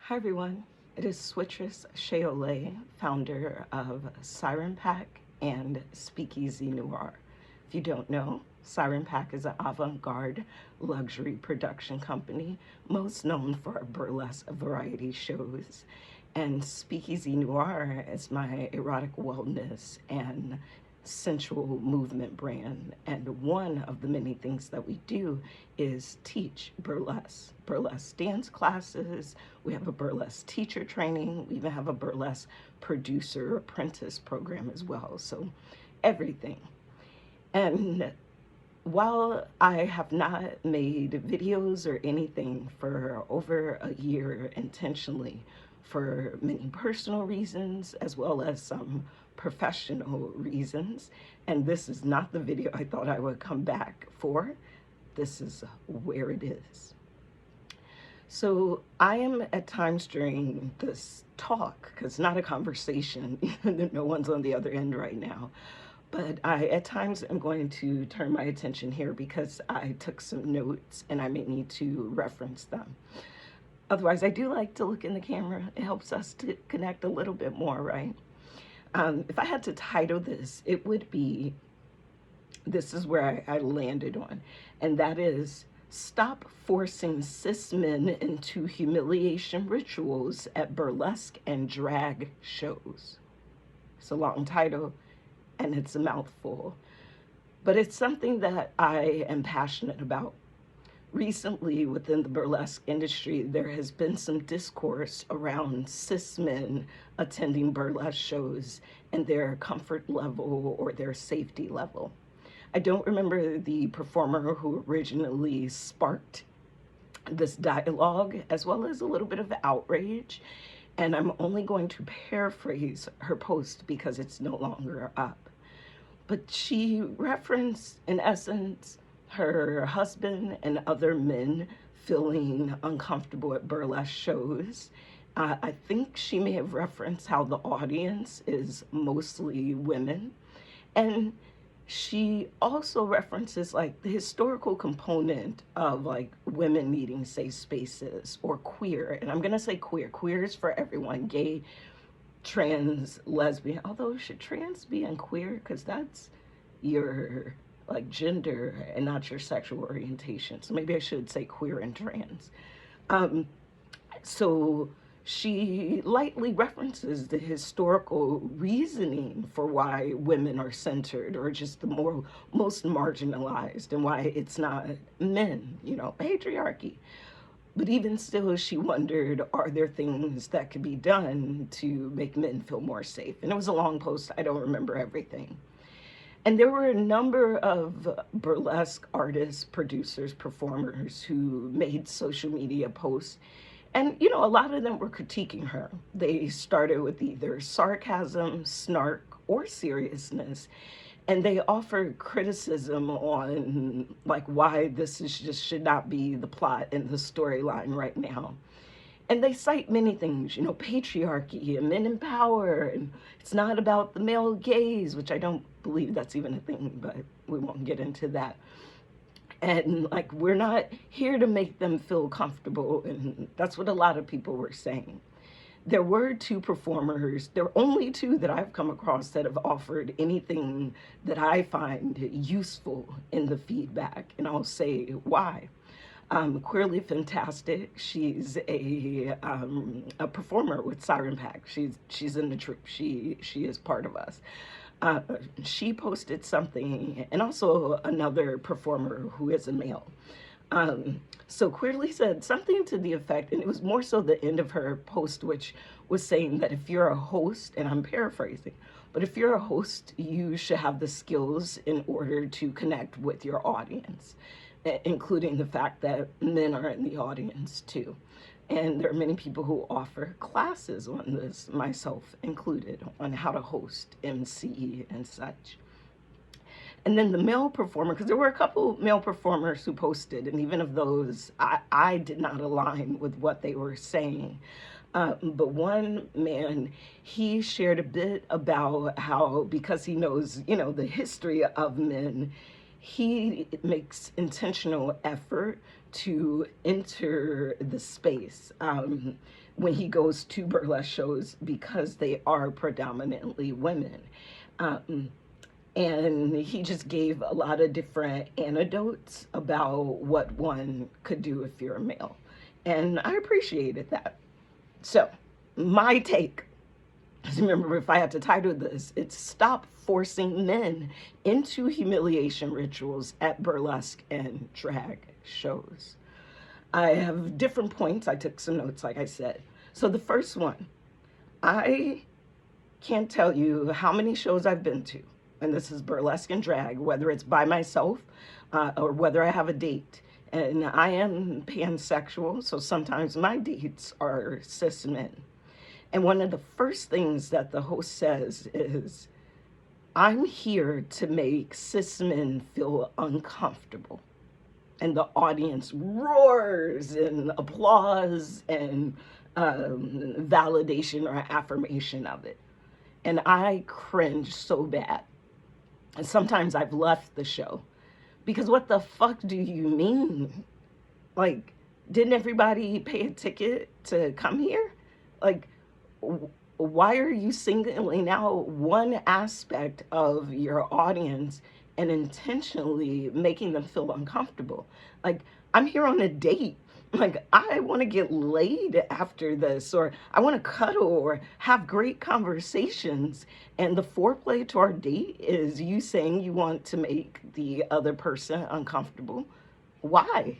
Hi everyone, it is Switchress Shay, founder of Siren Pack and Speakeasy Noir. If you don't know, Siren Pack is an avant-garde luxury production company, most known for our burlesque variety shows. And Speakeasy Noir is my erotic wellness and sensual movement brand. And one of the many things that we do is teach burlesque dance classes. We have a burlesque teacher training. We even have a burlesque producer apprentice program as well. So everything. And while I have not made videos or anything for over a year intentionally, for many personal reasons as well as some professional reasons, and this is not the video I thought I would come back for, this is where it is. So I am at times during this talk, because not a conversation, no one's on the other end right now, but I at times am going to turn my attention here because I took some notes and I may need to reference them. Otherwise, I do like to look in the camera. It helps us to connect a little bit more, right? If I had to title this, it would be, this is where I landed on, and that is, stop forcing cis men into humiliation rituals at burlesque and drag shows. It's a long title, and it's a mouthful, but it's something that I am passionate about. Recently, within the burlesque industry, there has been some discourse around cis men attending burlesque shows and their comfort level or their safety level. I don't remember the performer who originally sparked this dialogue, as well as a little bit of outrage, and I'm only going to paraphrase her post because it's no longer up. But she referenced, in essence, her husband and other men feeling uncomfortable at burlesque shows. I think she may have referenced how the audience is mostly women. And she also references like the historical component of like women needing safe spaces, or queer. And I'm gonna say queer. Queer is for everyone, gay, trans, lesbian. Although should trans be in queer? Because that's your like gender and not your sexual orientation. So maybe I should say queer and trans. So she lightly references the historical reasoning for why women are centered, or just the most marginalized, and why it's not men, patriarchy. But even still, she wondered, are there things that could be done to make men feel more safe? And it was a long post, I don't remember everything. And there were a number of burlesque artists, producers, performers who made social media posts. And, a lot of them were critiquing her. They started with either sarcasm, snark, or seriousness. And they offered criticism on like why this is just should not be the plot and the storyline right now. And they cite many things, patriarchy and men in power, and it's not about the male gaze, which I don't believe that's even a thing, but we won't get into that. And like, we're not here to make them feel comfortable, and that's what a lot of people were saying. There were two performers, there are only two that I've come across that have offered anything that I find useful in the feedback, and I'll say why. Queerly Fantastic, she's a performer with Siren Pack. She's in the troupe. She is part of us. She posted something, and also another performer who is a male. So Queerly said something to the effect, and it was more so the end of her post, which was saying that if you're a host, and I'm paraphrasing, but if you're a host, you should have the skills in order to connect with your audience, including the fact that men are in the audience too. And there are many people who offer classes on this, myself included, on how to host, MC, and such. And then the male performer, because there were a couple male performers who posted, and even of those, I did not align with what they were saying. But one man, he shared a bit about how, because he knows, the history of men, he makes intentional effort to enter the space when he goes to burlesque shows because they are predominantly women. Um, and he just gave a lot of different anecdotes about what one could do if you're a male. And I appreciated that. So, my take, remember, if I had to title this, it's Stop Forcing Men into Humiliation Rituals at Burlesque and Drag Shows. I have different points. I took some notes, like I said. So the first one, I can't tell you how many shows I've been to, and this is burlesque and drag, whether it's by myself or whether I have a date. And I am pansexual, so sometimes my dates are cis men. And one of the first things that the host says is, I'm here to make cis men feel uncomfortable. And the audience roars and applause and validation or affirmation of it. And I cringe so bad. And sometimes I've left the show because what the fuck do you mean? Like, didn't everybody pay a ticket to come here? Like, why are you singling out one aspect of your audience and intentionally making them feel uncomfortable? Like, I'm here on a date. Like, I want to get laid after this, or I want to cuddle or have great conversations. And the foreplay to our date is you saying you want to make the other person uncomfortable. Why?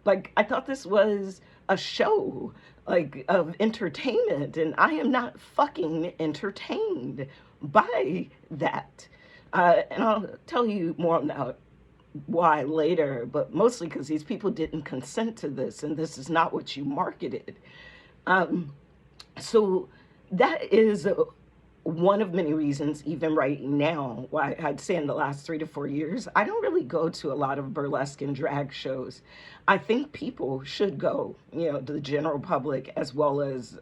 Like, I thought this was a show, like, of entertainment, and I am not fucking entertained by that. And I'll tell you more about why later, but mostly because these people didn't consent to this, and this is not what you marketed. So that is one of many reasons, even right now, why I'd say in the last 3 to 4 years, I don't really go to a lot of burlesque and drag shows. I think people should go, the general public as well as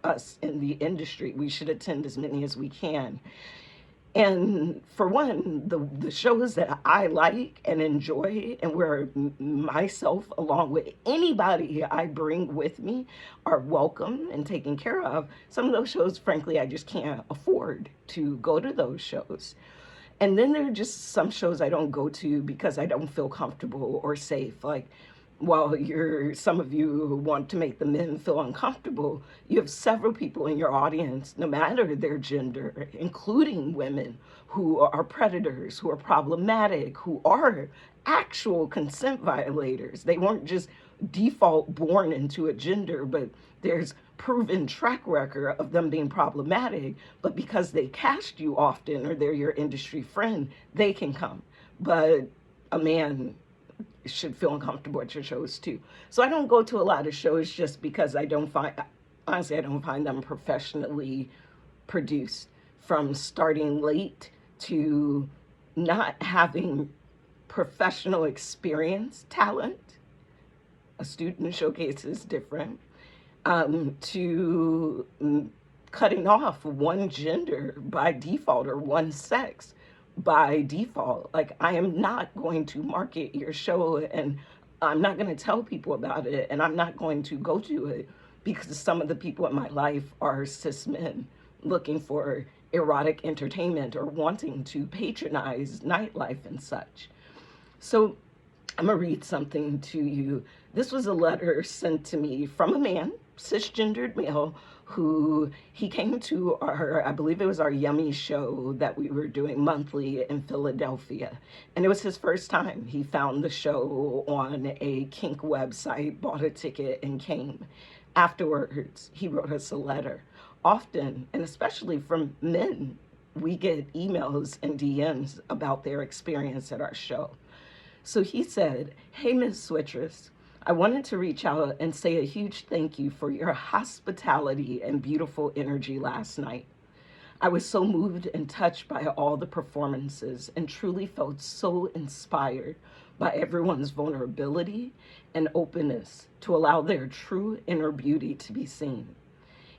us in the industry. We should attend as many as we can. And for one, the shows that I like and enjoy and where myself, along with anybody I bring with me, are welcome and taken care of, some of those shows, frankly, I just can't afford to go to those shows. And then there are just some shows I don't go to because I don't feel comfortable or safe. Like, while some of you want to make the men feel uncomfortable, you have several people in your audience, no matter their gender, including women, who are predators, who are problematic, who are actual consent violators. They weren't just default born into a gender, but there's proven track record of them being problematic, but because they cast you often or they're your industry friend, they can come. But a man should feel uncomfortable at your shows too. So I don't go to a lot of shows just because honestly, I don't find them professionally produced, from starting late to not having professional experience talent. A student showcase is different. To cutting off one gender by default or one sex by default. Like, I am not going to market your show, and I'm not going to tell people about it, and I'm not going to go to it because some of the people in my life are cis men looking for erotic entertainment or wanting to patronize nightlife and such. So I'm going to read something to you. This was a letter sent to me from a man, cisgendered male, who he came to I believe it was our Yummy show that we were doing monthly in Philadelphia. And it was his first time. He found the show on a kink website, bought a ticket, and came. Afterwards, he wrote us a letter. Often, and especially from men, we get emails and DMs about their experience at our show. So he said, "Hey, Miss Switchress, I wanted to reach out and say a huge thank you for your hospitality and beautiful energy last night. I was so moved and touched by all the performances and truly felt so inspired by everyone's vulnerability and openness to allow their true inner beauty to be seen.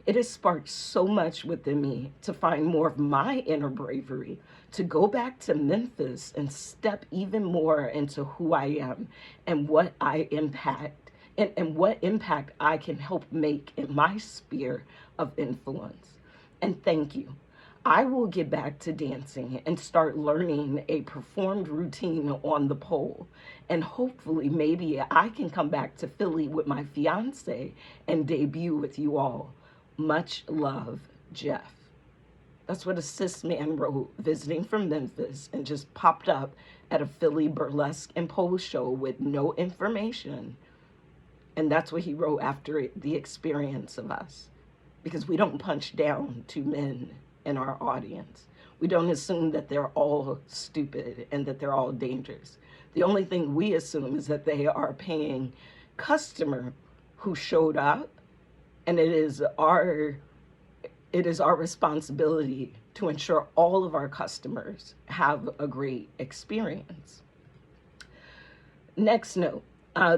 It has sparked so much within me to find more of my inner bravery, to go back to Memphis and step even more into who I am and what I impact and what impact I can help make in my sphere of influence. And thank you. I will get back to dancing and start learning a performed routine on the pole. And hopefully, maybe I can come back to Philly with my fiance and debut with you all. Much love, Jeff. That's what a cis man wrote, visiting from Memphis, and just popped up at a Philly burlesque and pole show with no information. And that's what he wrote after the experience of us. Because we don't punch down to men in our audience. We don't assume that they're all stupid and that they're all dangerous. The only thing we assume is that they are a paying customer who showed up, and it is our responsibility to ensure all of our customers have a great experience. Next note.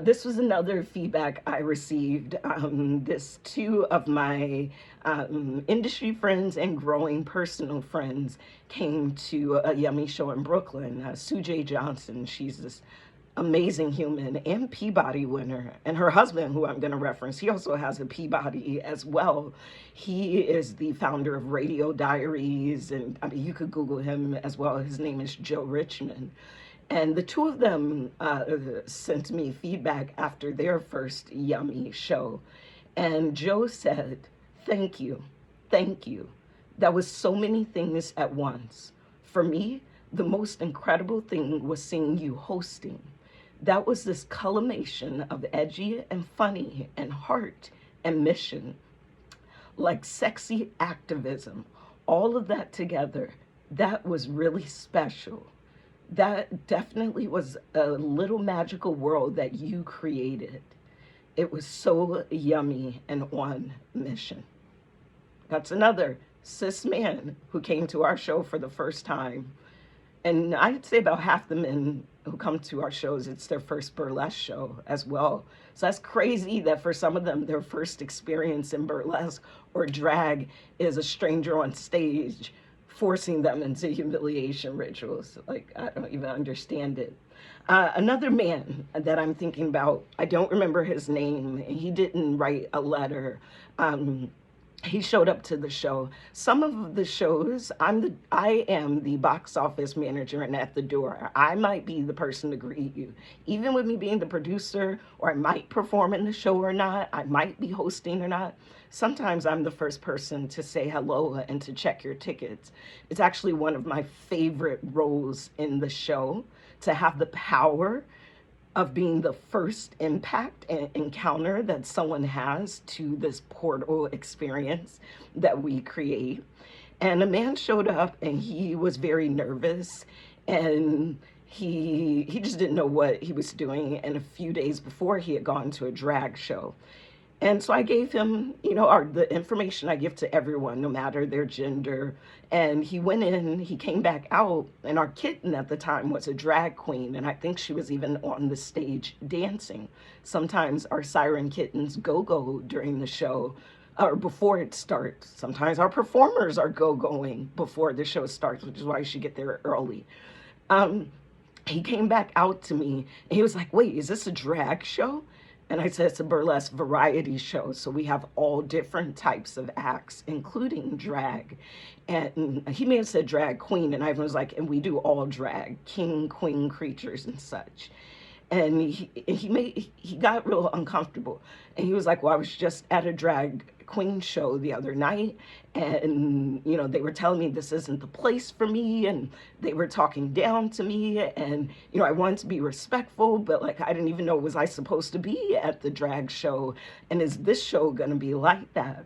This was another feedback I received. Two of my industry friends and growing personal friends came to a Yummy show in Brooklyn. Sue J. Johnson, she's this amazing human and Peabody winner. And her husband, who I'm going to reference, he also has a Peabody as well. He is the founder of Radio Diaries, and I mean, you could Google him as well. His name is Joe Richmond. And the two of them sent me feedback after their first Yummy show. And Joe said, thank you. That was so many things at once. For me, the most incredible thing was seeing you hosting. That was this culmination of edgy and funny and heart and mission, like sexy activism, all of that together. That was really special. That definitely was a little magical world that you created. It was so yummy and on mission. That's another cis man who came to our show for the first time. And I'd say about half the men who come to our shows, it's their first burlesque show as well. So that's crazy that for some of them, their first experience in burlesque or drag is a stranger on stage forcing them into humiliation rituals. Like, I don't even understand it. Another man that I'm thinking about, I don't remember his name. He didn't write a letter. He showed up to the show. Some of the shows, I am the box office manager and at the door. I might be the person to greet you. Even with me being the producer, or I might perform in the show or not, I might be hosting or not. Sometimes I'm the first person to say hello and to check your tickets. It's actually one of my favorite roles in the show, to have the power of being the first impact and encounter that someone has to this portal experience that we create. And a man showed up and he was very nervous, and he just didn't know what he was doing. And a few days before, he had gone to a drag show. And so I gave him, the information I give to everyone, no matter their gender. And he went in, he came back out, and our kitten at the time was a drag queen. And I think she was even on the stage dancing. Sometimes our siren kittens go during the show or before it starts. Sometimes our performers are going before the show starts, which is why you should get there early. He came back out to me and he was like, wait, is this a drag show? And I said, it's a burlesque variety show. So we have all different types of acts, including drag. And he may have said drag queen. And I was like, and we do all drag, king, queen, creatures, and such. And he got real uncomfortable. And he was like, well, I was just at a drag queen show the other night, and they were telling me this isn't the place for me, and they were talking down to me, and I wanted to be respectful, but like I didn't even know, was I supposed to be at the drag show, and is this show gonna be like that?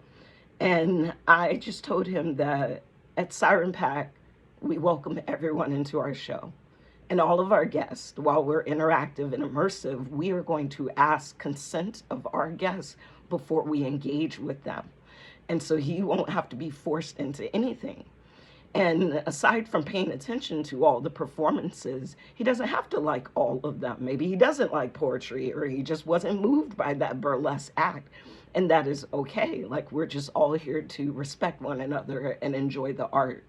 And I just told him that at Siren Pack we welcome everyone into our show. And all of our guests, while we're interactive and immersive, we are going to ask consent of our guests before we engage with them. And so he won't have to be forced into anything. And aside from paying attention to all the performances, he doesn't have to like all of them. Maybe he doesn't like poetry, or he just wasn't moved by that burlesque act. And that is okay. Like, we're just all here to respect one another and enjoy the art.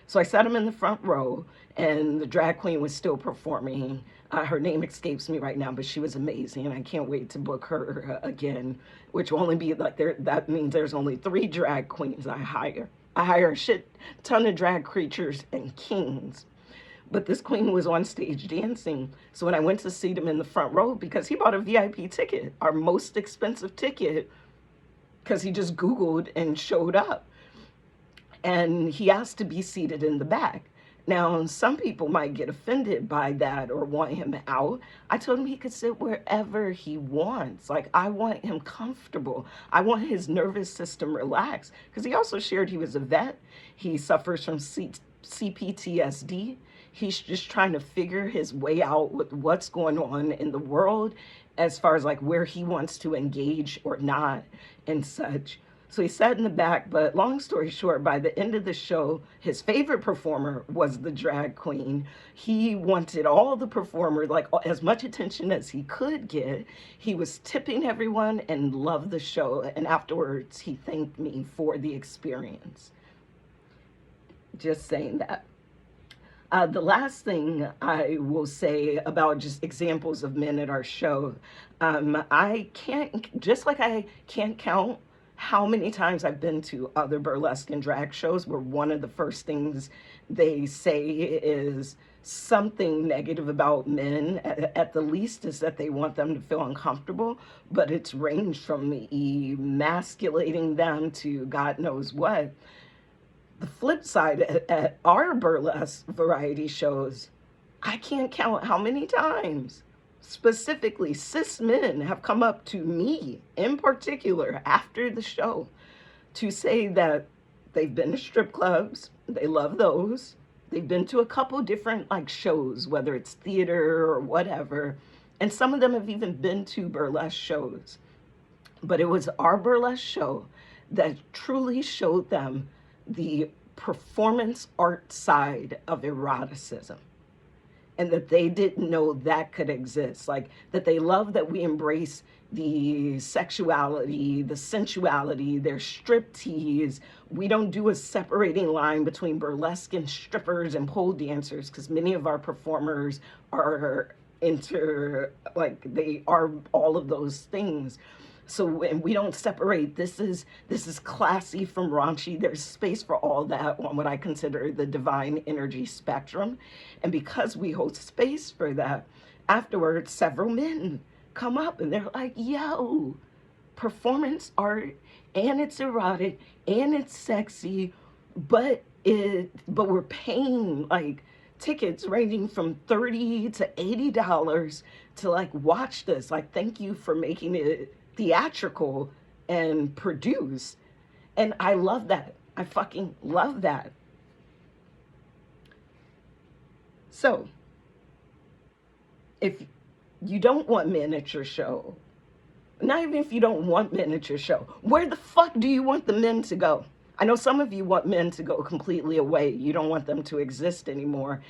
So I sat him in the front row, and the drag queen was still performing. Her name escapes me right now, but she was amazing, and I can't wait to book her again, which will only be like that means there's only 3 drag queens I hire. I hire a shit ton of drag creatures and kings. But this queen was on stage dancing. So when I went to seat him in the front row, because he bought a VIP ticket, our most expensive ticket, because he just Googled and showed up. And he asked to be seated in the back. Now, some people might get offended by that or want him out. I told him he could sit wherever he wants. Like, I want him comfortable. I want his nervous system relaxed. Because he also shared he was a vet. He suffers from CPTSD. He's just trying to figure his way out with what's going on in the world as far as like where he wants to engage or not and such. So he sat in the back, but long story short, by the end of the show, his favorite performer was the drag queen. He wanted all the performers, like as much attention as he could get. He was tipping everyone and loved the show. And afterwards, he thanked me for the experience. Just saying that. The last thing I will say about just examples of men at our show, I can't, just like I can't count how many times I've been to other burlesque and drag shows where one of the first things they say is something negative about men. At the least is that they want them to feel uncomfortable, but it's ranged from emasculating them to God knows what. The flip side, at our burlesque variety shows, I can't count how many times specifically cis men have come up to me in particular after the show to say that they've been to strip clubs, they love those, they've been to a couple different like shows, whether it's theater or whatever, and some of them have even been to burlesque shows. But it was our burlesque show that truly showed them the performance art side of eroticism, and that they didn't know that could exist. Like, that they love that we embrace the sexuality, the sensuality, their striptease. We don't do a separating line between burlesque and strippers and pole dancers, because many of our performers are like, they are all of those things. So when we don't separate, this is classy from raunchy. There's space for all that on what I consider the divine energy spectrum. And because we hold space for that, afterwards, several men come up and they're like, yo, performance art, and it's erotic, and it's sexy, but we're paying like tickets ranging from $30 to $80 to like watch this. Like, thank you for making it theatrical and produce. And I love that. I fucking love that. So if you don't want men at your show, not even if you don't want men at your show, where the fuck do you want the men to go? I know some of you want men to go completely away. You don't want them to exist anymore.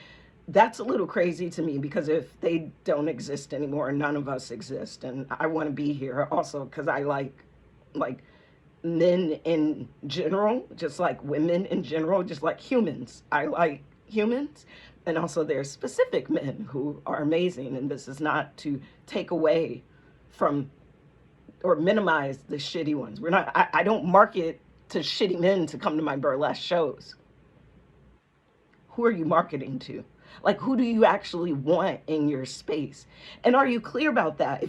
That's a little crazy to me, because if they don't exist anymore, none of us exist. And I want to be here also because I like men in general, just like women in general, just like humans. I like humans. And also there's specific men who are amazing. And this is not to take away from or minimize the shitty ones. I don't market to shitty men to come to my burlesque shows. Who are you marketing to? Like, who do you actually want in your space? And are you clear about that?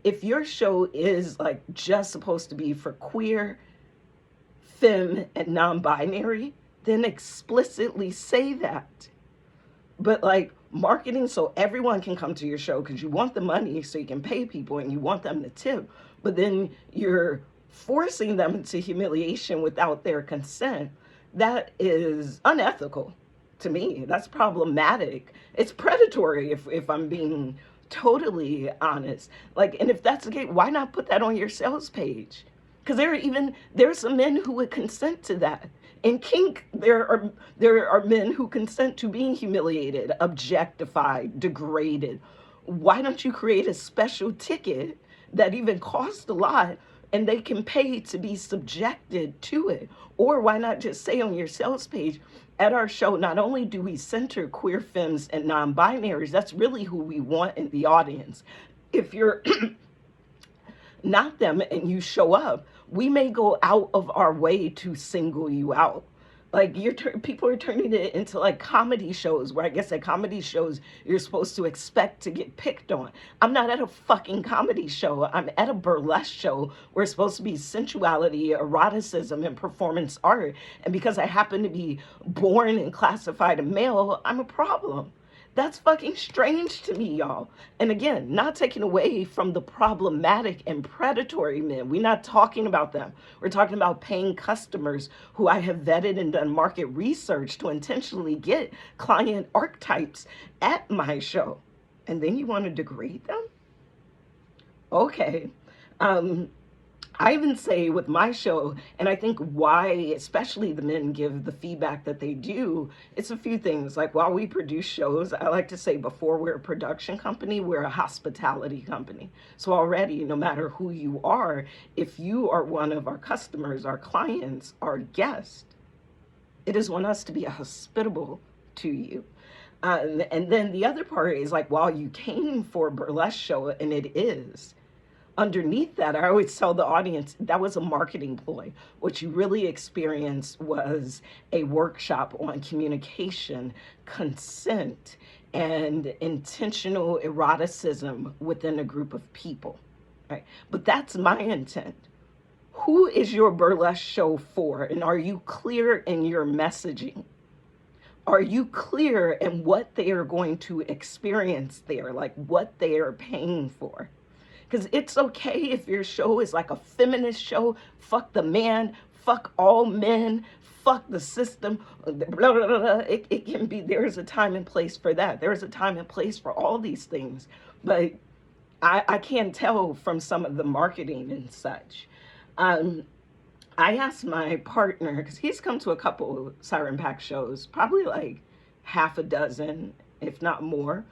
If your show is like just supposed to be for queer, femme, and non-binary, then explicitly say that. But like, marketing so everyone can come to your show because you want the money so you can pay people and you want them to tip, but then you're forcing them into humiliation without their consent, that is unethical. To me, that's problematic. It's predatory, if I'm being totally honest. Like, and if that's the case, why not put that on your sales page? Because there's some men who would consent to that. In kink, there are men who consent to being humiliated, objectified, degraded. Why don't you create a special ticket that even costs a lot and they can pay to be subjected to it? Or why not just say on your sales page, at our show, not only do we center queer femmes and non-binaries, that's really who we want in the audience. If you're not them and you show up, we may go out of our way to single you out. Like people are turning it into like comedy shows, where I guess at comedy shows you're supposed to expect to get picked on. I'm not at a fucking comedy show. I'm at a burlesque show where it's supposed to be sensuality, eroticism, and performance art. And because I happen to be born and classified a male, I'm a problem. That's fucking strange to me, y'all. And again, not taking away from the problematic and predatory men. We're not talking about them. We're talking about paying customers who I have vetted and done market research to intentionally get client archetypes at my show. And then you want to degrade them? Okay. I even say with my show, and I think why especially the men give the feedback that they do, it's a few things. Like while we produce shows, I like to say before we're a production company, we're a hospitality company. So already, no matter who you are, if you are one of our customers, our clients, our guests, it is on us to be hospitable to you. And then the other part is like, while you came for a burlesque show, and it is, underneath that, I always tell the audience that was a marketing ploy. What you really experienced was a workshop on communication, consent, and intentional eroticism within a group of people. Right? But that's my intent. Who is your burlesque show for? And are you clear in your messaging? Are you clear in what they are going to experience there, like what they are paying for? Because it's okay if your show is like a feminist show, fuck the man, fuck all men, fuck the system, blah, blah, blah. It can be, there is a time and place for that. There is a time and place for all these things. But I can't tell from some of the marketing and such. I asked my partner, because he's come to a couple Siren Pack shows, probably like half a dozen, if not more.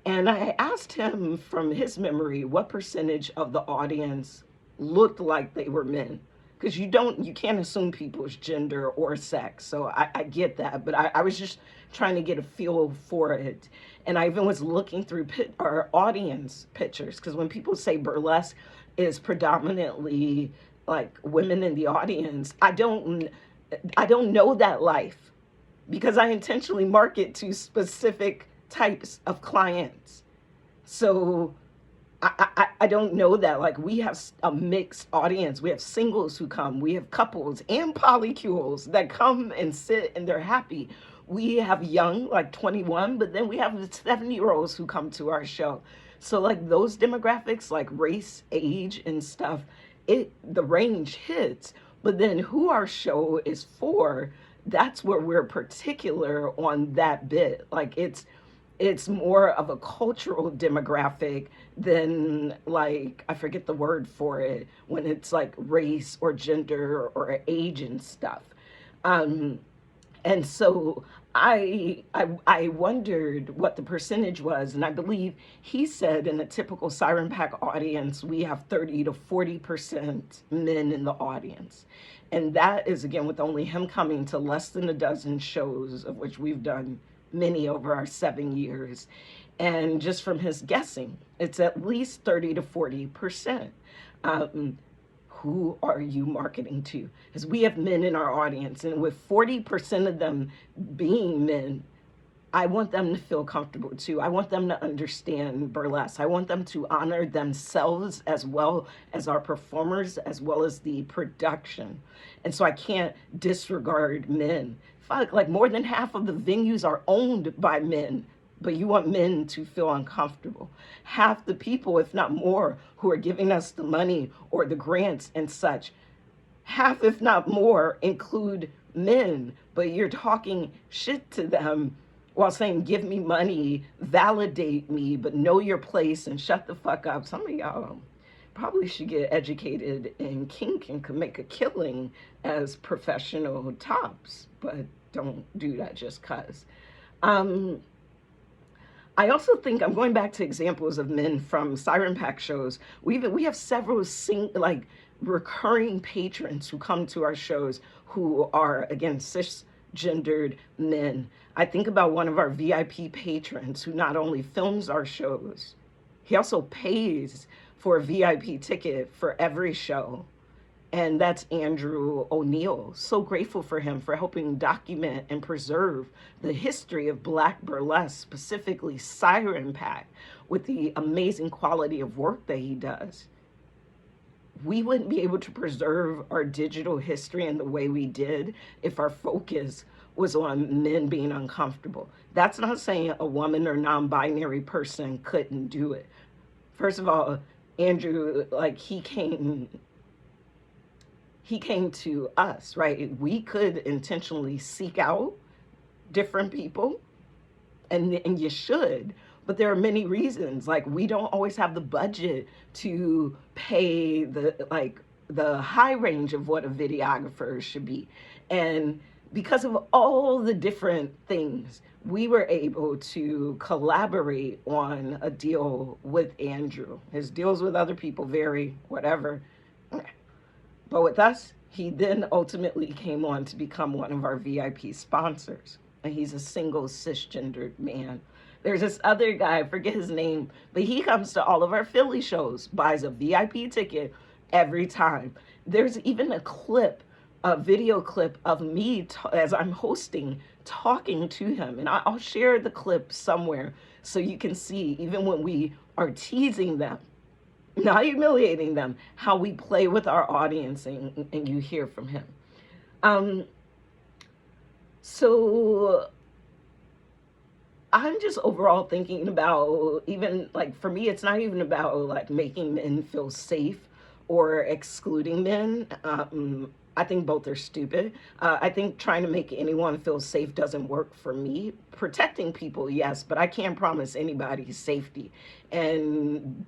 And I asked him from his memory what percentage of the audience looked like they were men. Because you can't assume people's gender or sex. So I get that. But I was just trying to get a feel for it. And I even was looking through our audience pictures. Because when people say burlesque is predominantly like women in the audience, I don't know that life. Because I intentionally market to specific types of clients. So I don't know that. Like, we have a mixed audience. We have singles who come. We have couples and polycules that come and sit and they're happy. We have young, like 21, but then we have the 70-year-olds who come to our show. So like those demographics, like race, age, and stuff, the range hits. But then who our show is for, that's where we're particular on that bit. Like it's more of a cultural demographic than, like, I forget the word for it, when it's like race or gender or age and stuff. And so I wondered what the percentage was, and I believe he said in a typical Siren Pack audience, we have 30 to 40% men in the audience. And that is, again, with only him coming to less than a dozen shows, of which we've done many over our 7 years. And just from his guessing, it's at least 30 to 40%. Who are you marketing to? Because we have men in our audience, and with 40% of them being men, I want them to feel comfortable too. I want them to understand burlesque. I want them to honor themselves as well as our performers, as well as the production. And so I can't disregard men. Fuck, like more than half of the venues are owned by men, but you want men to feel uncomfortable. Half the people, if not more, who are giving us the money or the grants and such, half, if not more, include men, but you're talking shit to them while saying, give me money, validate me, but know your place and shut the fuck up. Some of y'all probably should get educated in kink and could make a killing as professional tops, but don't do that just cause. Um, I also think I'm going back to examples of men from Siren Pack shows. We have several recurring patrons who come to our shows who are, again, cisgendered men. I think about one of our VIP patrons who not only films our shows, he also pays for a VIP ticket for every show. And that's Andrew O'Neill. So grateful for him for helping document and preserve the history of Black burlesque, specifically Siren Pack, with the amazing quality of work that he does. We wouldn't be able to preserve our digital history in the way we did if our focus was on men being uncomfortable. That's not saying a woman or non-binary person couldn't do it. First of all, Andrew, he came to us, right? We could intentionally seek out different people, and you should, but there are many reasons. Like, we don't always have the budget to pay the high range of what a videographer should be. And because of all the different things, we were able to collaborate on a deal with Andrew. His deals with other people vary, whatever. But with us, he then ultimately came on to become one of our VIP sponsors. And he's a single cisgendered man. There's this other guy, I forget his name, but he comes to all of our Philly shows, buys a VIP ticket every time. There's even a video clip of me as I'm hosting, talking to him. And I'll share the clip somewhere so you can see, even when we are teasing them, not humiliating them, how we play with our audience, and you hear from him. So I'm just overall thinking about, even for me, it's not even about making men feel safe or excluding men. I think both are stupid. I think trying to make anyone feel safe doesn't work for me. Protecting people, yes, but I can't promise anybody safety. And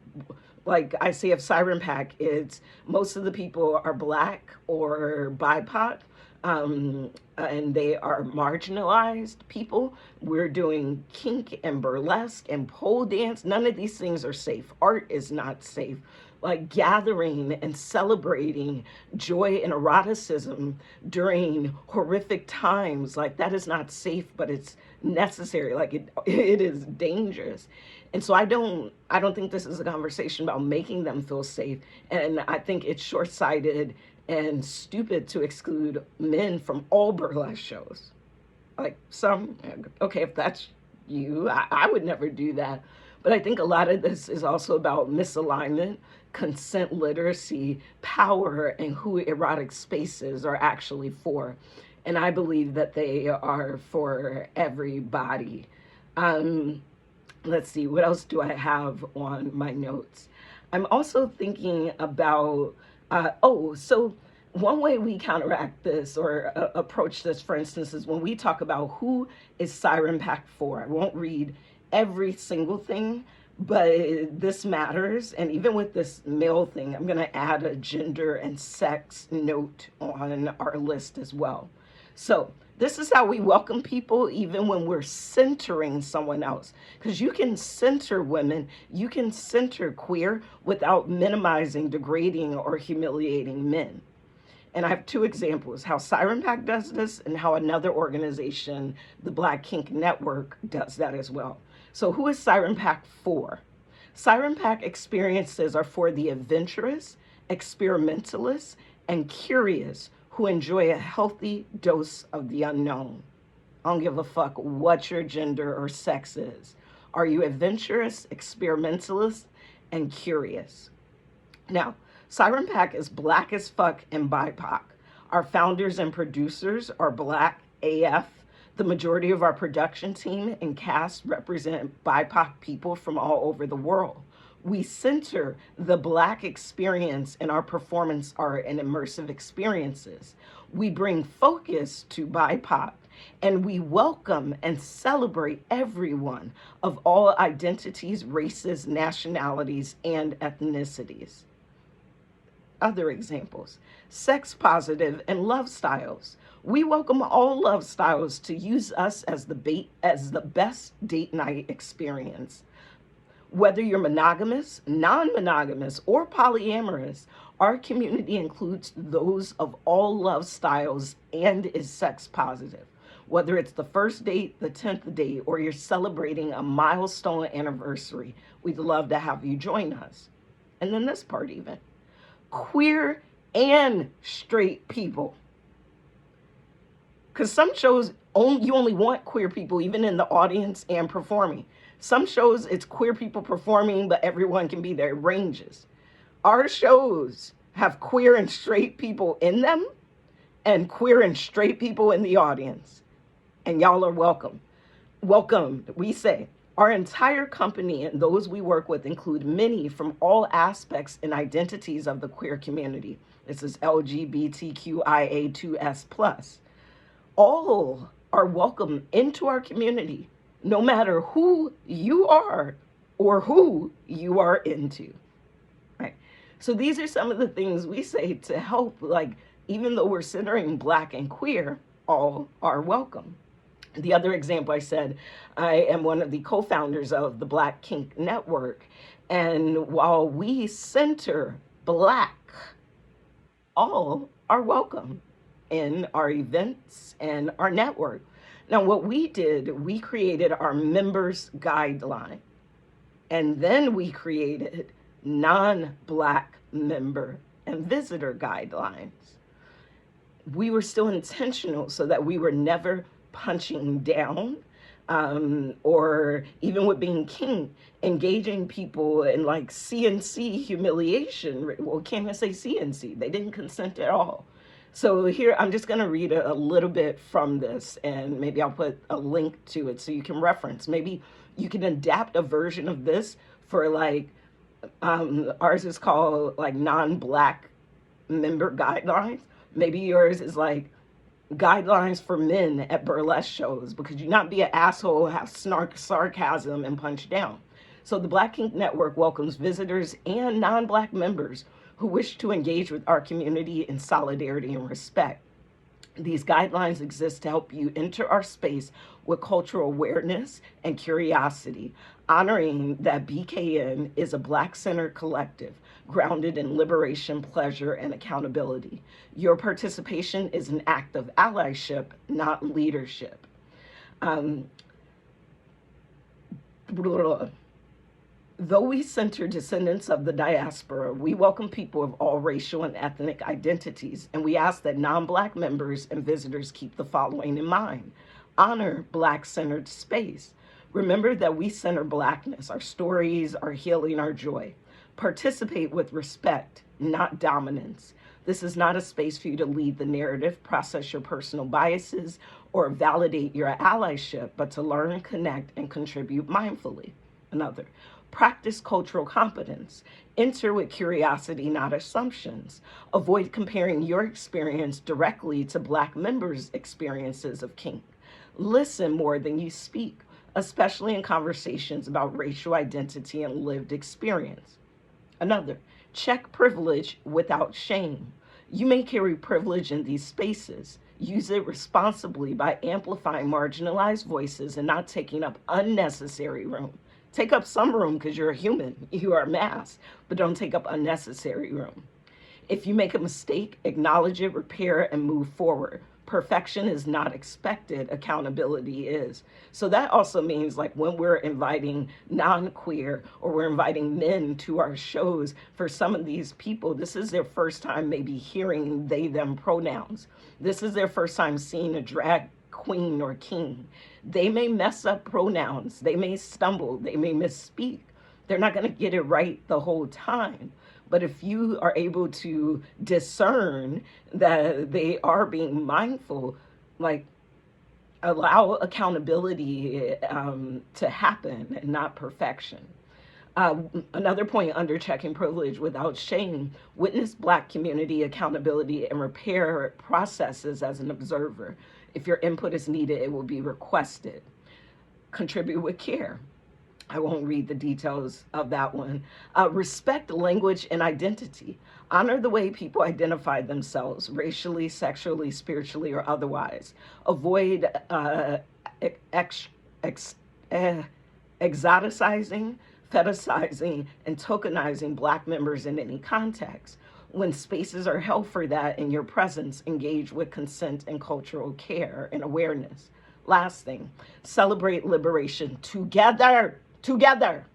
like I say of Siren Pack, it's most of the people are Black or BIPOC, and they are marginalized people. We're doing kink and burlesque and pole dance. None of these things are safe. Art is not safe. Like gathering and celebrating joy and eroticism during horrific times, that is not safe, but it's necessary. It is dangerous. And so I don't think this is a conversation about making them feel safe. And I think it's short-sighted and stupid to exclude men from all burlesque shows. Okay, if that's you, I would never do that. But I think a lot of this is also about misalignment, consent literacy, power, and who erotic spaces are actually for. And I believe that they are for everybody. Let's see, what else do I have on my notes? I'm also thinking about, so one way we counteract this or approach this, for instance, is when we talk about who is Siren Pack for. I won't read every single thing, but this matters. And even with this male thing, I'm going to add a gender and sex note on our list as well. So this is how we welcome people, even when we're centering someone else. Because you can center women, you can center queer without minimizing, degrading, or humiliating men. And I have two examples, how Siren Pack does this and how another organization, the Black Kink Network, does that as well. So who is Siren Pack for? Siren Pack experiences are for the adventurous, experimentalists, and curious who enjoy a healthy dose of the unknown. I don't give a fuck what your gender or sex is. Are you adventurous, experimentalist, and curious? Now, Siren Pack is Black as fuck and BIPOC. Our founders and producers are Black AF. The majority of our production team and cast represent BIPOC people from all over the world. We center the Black experience in our performance art and immersive experiences. We bring focus to BIPOC, and we welcome and celebrate everyone of all identities, races, nationalities, and ethnicities. Other examples: sex positive and love styles. We welcome all love styles to use us as the best date night experience. Whether you're monogamous, non-monogamous, or polyamorous, our community includes those of all love styles and is sex positive. Whether it's the first date, the 10th date, or you're celebrating a milestone anniversary, we'd love to have you join us. And then this part even: queer and straight people. Because some shows, you only want queer people even in the audience and performing. Some shows, it's queer people performing, but everyone can be there. It ranges. Our shows have queer and straight people in them and queer and straight people in the audience. And y'all are welcome. Welcome, we say. Our entire company and those we work with include many from all aspects and identities of the queer community. This is LGBTQIA2S+. All are welcome into our community, no matter who you are or who you are into. Right? So these are some of the things we say to help, like, even though we're centering Black and queer, all are welcome. The other example, I said, I am one of the co-founders of the Black Kink Network. And while we center Black, all are welcome in our events and our network. Now, what we did, we created our members guideline, and then we created non-Black member and visitor guidelines. We were still intentional so that we were never punching down, or even with being king, engaging people in like CNC humiliation. Well, can't even say CNC. They didn't consent at all. So here, I'm just going to read a little bit from this, and maybe I'll put a link to it so you can reference. Maybe you can adapt a version of this for like, ours is called like non-Black member guidelines. Maybe yours is like guidelines for men at burlesque shows, because you not be an asshole, have sarcasm, and punch down. So the Black Kink Network welcomes visitors and non-Black members who wish to engage with our community in solidarity and respect. These guidelines exist to help you enter our space with cultural awareness and curiosity, honoring that BKN is a Black-centered collective grounded in liberation, pleasure, and accountability. Your participation is an act of allyship, not leadership. Though we center descendants of the diaspora, we welcome people of all racial and ethnic identities, and we ask that non-Black members and visitors keep the following in mind. Honor Black-centered space. Remember that we center Blackness, our stories, our healing, our joy. Participate with respect, not dominance. This is not a space for you to lead the narrative, process your personal biases, or validate your allyship, but to learn, connect, and contribute mindfully. Another, practice cultural competence. Enter with curiosity, not assumptions. Avoid comparing your experience directly to Black members' experiences of kink. Listen more than you speak, especially in conversations about racial identity and lived experience. Another, check privilege without shame. You may carry privilege in these spaces. Use it responsibly by amplifying marginalized voices and not taking up unnecessary room. Take up some room because you're a human, you are mass, but don't take up unnecessary room. If you make a mistake, acknowledge it, repair, and move forward. Perfection is not expected, accountability is. So that also means, like, when we're inviting non-queer or we're inviting men to our shows, for some of these people, this is their first time maybe hearing they, them pronouns. This is their first time seeing a drag queen or king. They may mess up pronouns, they may stumble, they may misspeak. They're not gonna get it right the whole time. But if you are able to discern that they are being mindful, like, allow accountability to happen and not perfection. Another point under checking privilege without shame, witness Black community accountability and repair processes as an observer. If your input is needed, it will be requested. Contribute with care. I won't read the details of that one. Respect language and identity. Honor the way people identify themselves, racially, sexually, spiritually, or otherwise. Avoid ex, ex, eh, exoticizing, fetishizing, and tokenizing Black members in any context. When spaces are held for that in your presence, engage with consent and cultural care and awareness. Last thing, celebrate liberation together. Together.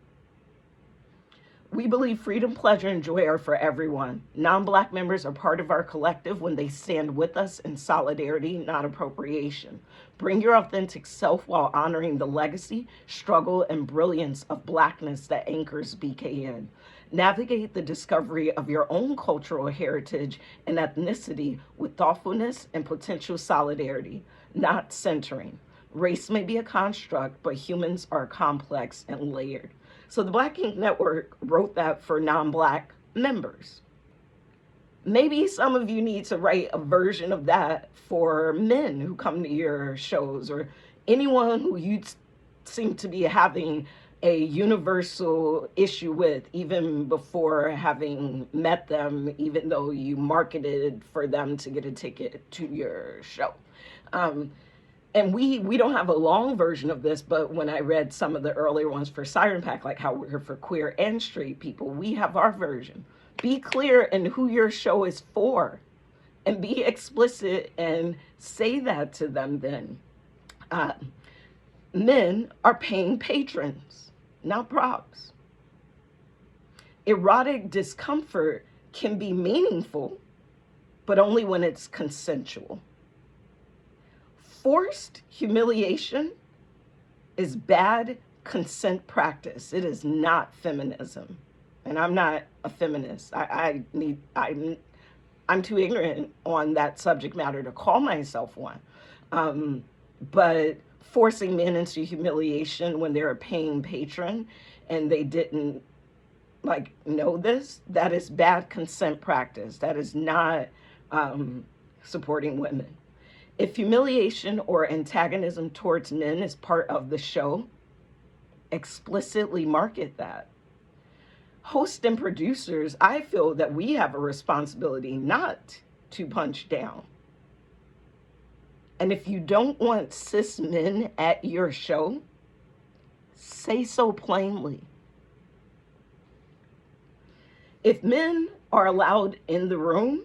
We believe freedom, pleasure, and joy are for everyone. Non-Black members are part of our collective when they stand with us in solidarity, not appropriation. Bring your authentic self while honoring the legacy, struggle, and brilliance of Blackness that anchors BKN. Navigate the discovery of your own cultural heritage and ethnicity with thoughtfulness and potential solidarity, not centering. Race may be a construct, but humans are complex and layered. So the Black Ink Network wrote that for non-Black members. Maybe some of you need to write a version of that for men who come to your shows, or anyone who you seem to be having a universal issue with, even before having met them, even though you marketed for them to get a ticket to your show. And we don't have a long version of this, but when I read some of the earlier ones for Siren Pack, like how we're for queer and straight people, we have our version. Be clear in who your show is for, and be explicit and say that to them then. Men are paying patrons, not props. Erotic discomfort can be meaningful, but only when it's consensual. Forced humiliation is bad consent practice. It is not feminism. And I'm not a feminist. I'm too ignorant on that subject matter to call myself one. But forcing men into humiliation when they're a paying patron and they didn't know this, that is bad consent practice. That is not supporting women. If humiliation or antagonism towards men is part of the show, explicitly market that. Hosts and producers, I feel that we have a responsibility not to punch down. And if you don't want cis men at your show, say so plainly. If men are allowed in the room,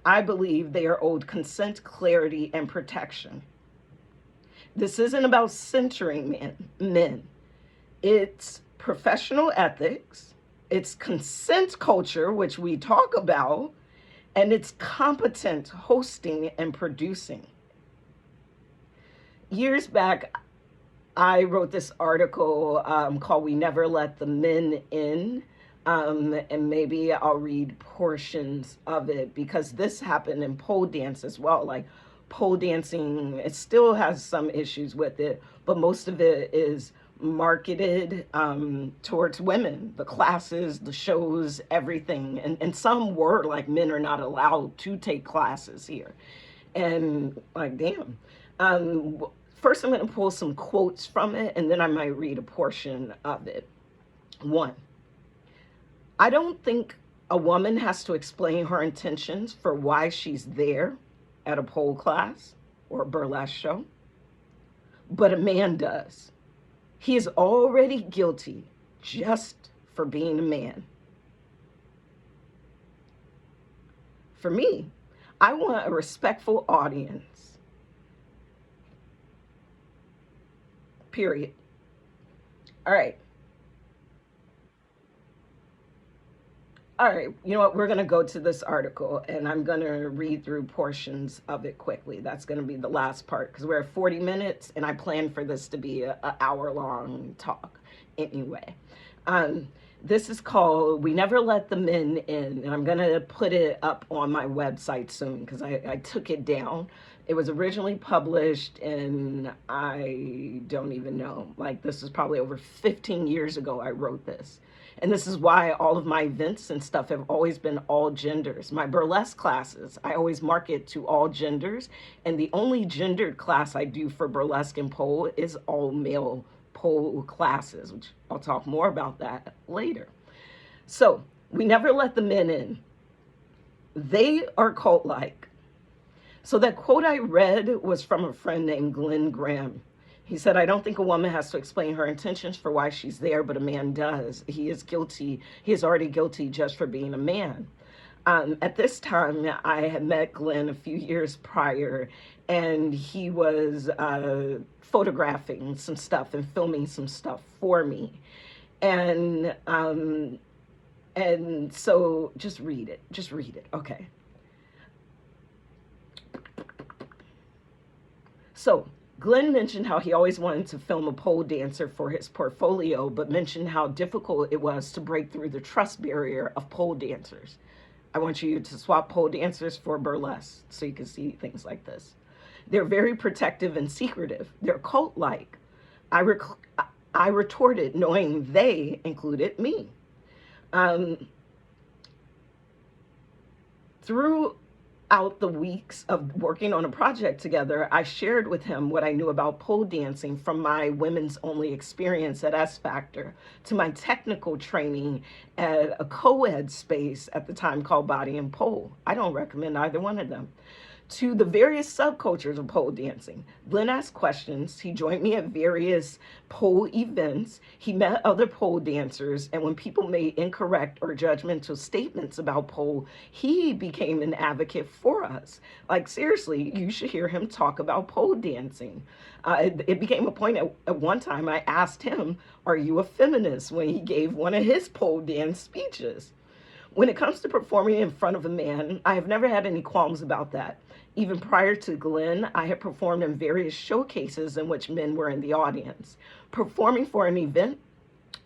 I believe they are owed consent, clarity, and protection. This isn't about centering men. It's professional ethics, it's consent culture, which we talk about, and it's competent hosting and producing. Years back, I wrote this article called "We Never Let the Men In." And maybe I'll read portions of it, because this happened in pole dance as well. Like pole dancing, it still has some issues with it, but most of it is marketed towards women. The classes, the shows, everything. And some were like, men are not allowed to take classes here. And like, damn. First, I'm going to pull some quotes from it, and then I might read a portion of it. 1. I don't think a woman has to explain her intentions for why she's there at a pole class or a burlesque show, but a man does. He is already guilty just for being a man. For me, I want a respectful audience. Period. All right. All right, you know what? We're going to go to this article, and I'm going to read through portions of it quickly. That's going to be the last part, because we're at 40 minutes, and I plan for this to be an hour-long talk anyway. This is called "We Never Let the Men In," and I'm going to put it up on my website soon, because I took it down. It was originally published in, I don't even know, like this is probably over 15 years ago I wrote this. And this is why all of my events and stuff have always been all genders. My burlesque classes, I always market to all genders. And the only gendered class I do for burlesque and pole is all male pole classes, which I'll talk more about that later. So we never let the men in. They are cult-like. So that quote I read was from a friend named Glenn Graham. He said, I don't think a woman has to explain her intentions for why she's there, but a man does. He is guilty. He is already guilty just for being a man. At this time, I had met Glenn a few years prior, and he was photographing some stuff and filming some stuff for me. And so just read it, okay. So Glenn mentioned how he always wanted to film a pole dancer for his portfolio, but mentioned how difficult it was to break through the trust barrier of pole dancers. I want you to swap pole dancers for burlesque so you can see things like this. They're very protective and secretive. They're cult-like. I retorted, knowing they included me. Throughout the weeks of working on a project together, I shared with him what I knew about pole dancing from my women's only experience at S Factor to my technical training at a co-ed space at the time called Body and Pole. I don't recommend either one of them. To the various subcultures of pole dancing. Glenn asked questions. He joined me at various pole events. He met other pole dancers, and when people made incorrect or judgmental statements about pole, he became an advocate for us. Like, seriously, you should hear him talk about pole dancing. It became a point at one time I asked him, are you a feminist, when he gave one of his pole dance speeches. When it comes to performing in front of a man, I have never had any qualms about that. Even prior to Glenn, I had performed in various showcases in which men were in the audience. Performing for an event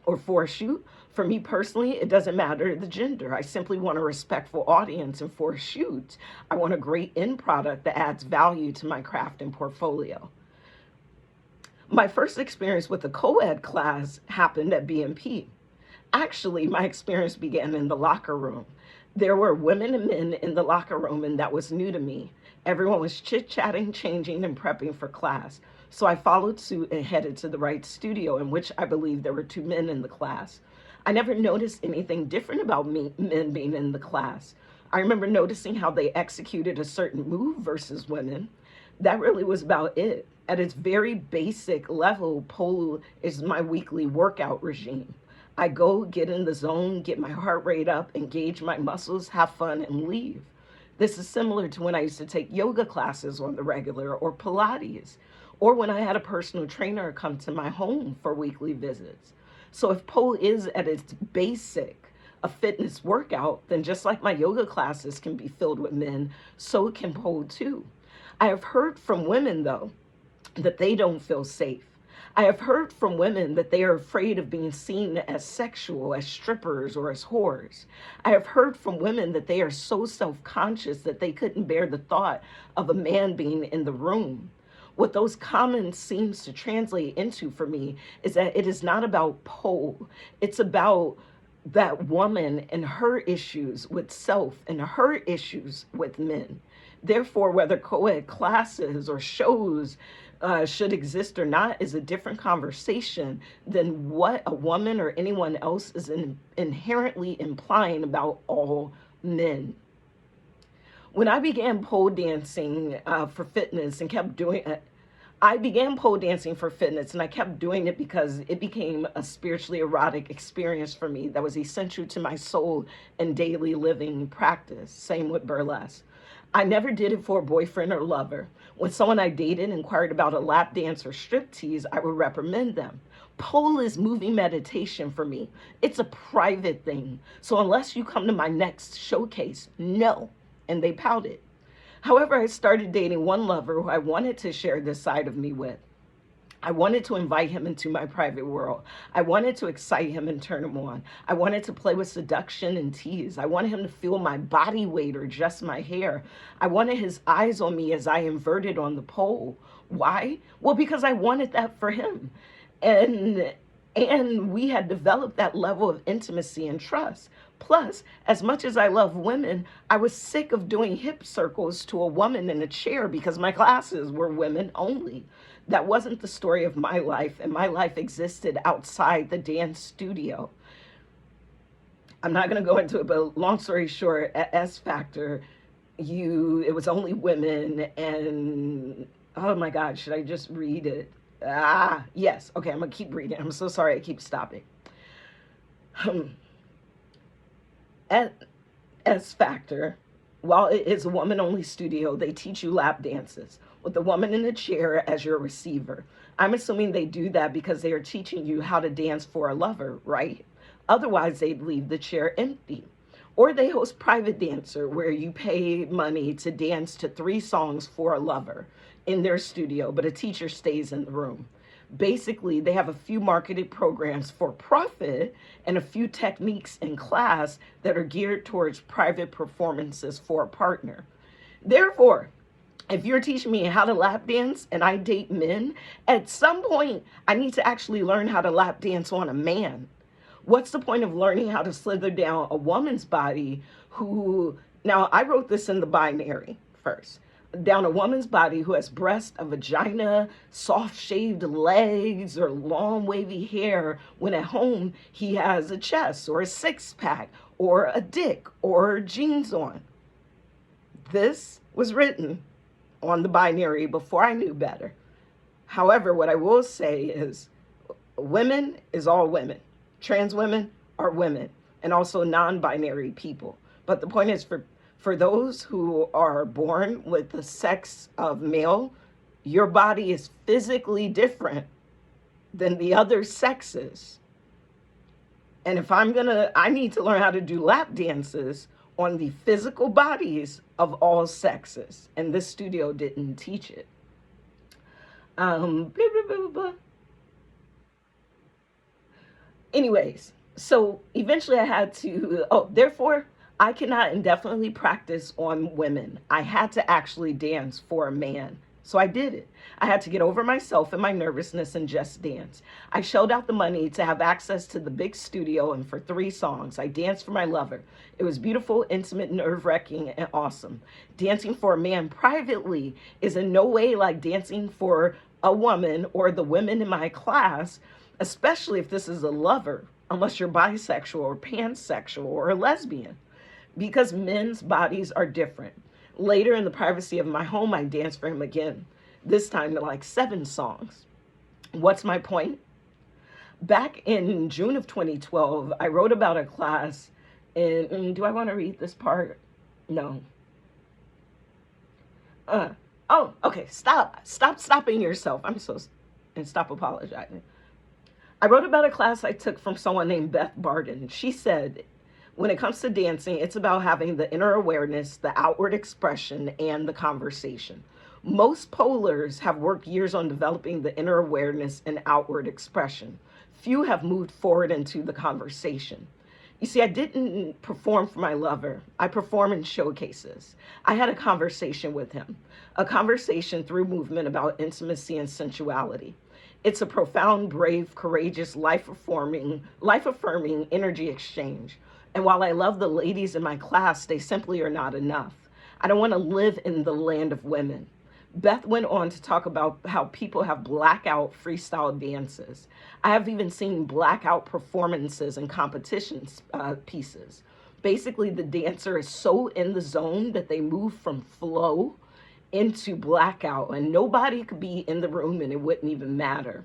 or for a shoot, for me personally, it doesn't matter the gender. I simply want a respectful audience, and for a shoot, I want a great end product that adds value to my craft and portfolio. My first experience with a co-ed class happened at BMP. Actually, my experience began in the locker room. There were women and men in the locker room, and that was new to me. Everyone was chit-chatting, changing, and prepping for class. So I followed suit and headed to the right studio, in which I believe there were 2 men in the class. I never noticed anything different about men being in the class. I remember noticing how they executed a certain move versus women. That really was about it. At its very basic level, pole is my weekly workout regime. I go, get in the zone, get my heart rate up, engage my muscles, have fun, and leave. This is similar to when I used to take yoga classes on the regular, or Pilates, or when I had a personal trainer come to my home for weekly visits. So if pole is at its basic a fitness workout, then just like my yoga classes can be filled with men, so can pole too. I have heard from women, though, that they don't feel safe. I have heard from women that they are afraid of being seen as sexual, as strippers, or as whores. I have heard from women that they are so self-conscious that they couldn't bear the thought of a man being in the room. What those comments seems to translate into for me is that it is not about pole. It's about that woman and her issues with self and her issues with men. Therefore, whether co-ed classes or shows should exist or not is a different conversation than what a woman or anyone else is inherently implying about all men. When I began pole dancing for fitness and kept doing it, I began pole dancing for fitness, and I kept doing it because it became a spiritually erotic experience for me that was essential to my soul and daily living practice. Same with burlesque. I never did it for a boyfriend or lover. When someone I dated inquired about a lap dance or striptease, I would reprimand them. Pole is movie meditation for me. It's a private thing. So unless you come to my next showcase, no. And they pouted. However, I started dating one lover who I wanted to share this side of me with. I wanted to invite him into my private world. I wanted to excite him and turn him on. I wanted to play with seduction and tease. I wanted him to feel my body weight or just my hair. I wanted his eyes on me as I inverted on the pole. Why? Well, because I wanted that for him. And we had developed that level of intimacy and trust. Plus, as much as I love women, I was sick of doing hip circles to a woman in a chair because my classes were women only. That wasn't the story of my life, and my life existed outside the dance studio. I'm not going to go into it, but long story short, at S Factor, it was only women, and oh my God, should I just read it? Yes. Okay, I'm going to keep reading. I'm so sorry I keep stopping. At S Factor, while it is a woman-only studio, they teach you lap dances with the woman in the chair as your receiver. I'm assuming they do that because they are teaching you how to dance for a lover, right? Otherwise, they'd leave the chair empty. Or they host private dancer where you pay money to dance to 3 songs for a lover in their studio, but a teacher stays in the room. Basically, they have a few marketed programs for profit and a few techniques in class that are geared towards private performances for a partner. Therefore, if you're teaching me how to lap dance and I date men, at some point I need to actually learn how to lap dance on a man. What's the point of learning how to slither down a woman's body now I wrote this in the binary first, down a woman's body who has breast, a vagina, soft shaved legs, or long wavy hair, when at home he has a chest or a 6-pack or a dick or jeans on. This was written on the binary before I knew better. However, what I will say is women is all women. Trans women are women, and also non-binary people. But the point is, for those who are born with the sex of male, your body is physically different than the other sexes. And if I need to learn how to do lap dances on the physical bodies of all sexes. And this studio didn't teach it. Blah, blah, blah, blah. Anyways, so eventually I had to, therefore, I cannot indefinitely practice on women. I had to actually dance for a man. So I did it. I had to get over myself and my nervousness and just dance. I shelled out the money to have access to the big studio, and for 3 songs, I danced for my lover. It was beautiful, intimate, nerve-wracking, and awesome. Dancing for a man privately is in no way like dancing for a woman or the women in my class, especially if this is a lover, unless you're bisexual or pansexual or a lesbian, because men's bodies are different. Later, in the privacy of my home, I danced for him again, this time to like 7 songs. What's my point? Back in June of 2012, I wrote about a class in, do I want to read this part? No. Okay, stop stopping yourself. And stop apologizing. I wrote about a class I took from someone named Beth Barden. She said, when it comes to dancing, it's about having the inner awareness, the outward expression, and the conversation. Most polars have worked years on developing the inner awareness and outward expression. Few have moved forward into the conversation. You see, I didn't perform for my lover. I perform in showcases. I had a conversation with him, a conversation through movement about intimacy and sensuality. It's a profound, brave, courageous, life-affirming energy exchange. And while I love the ladies in my class, they simply are not enough. I don't want to live in the land of women. Beth went on to talk about how people have blackout freestyle dances. I have even seen blackout performances and competition pieces. Basically, the dancer is so in the zone that they move from flow into blackout, and nobody could be in the room and it wouldn't even matter.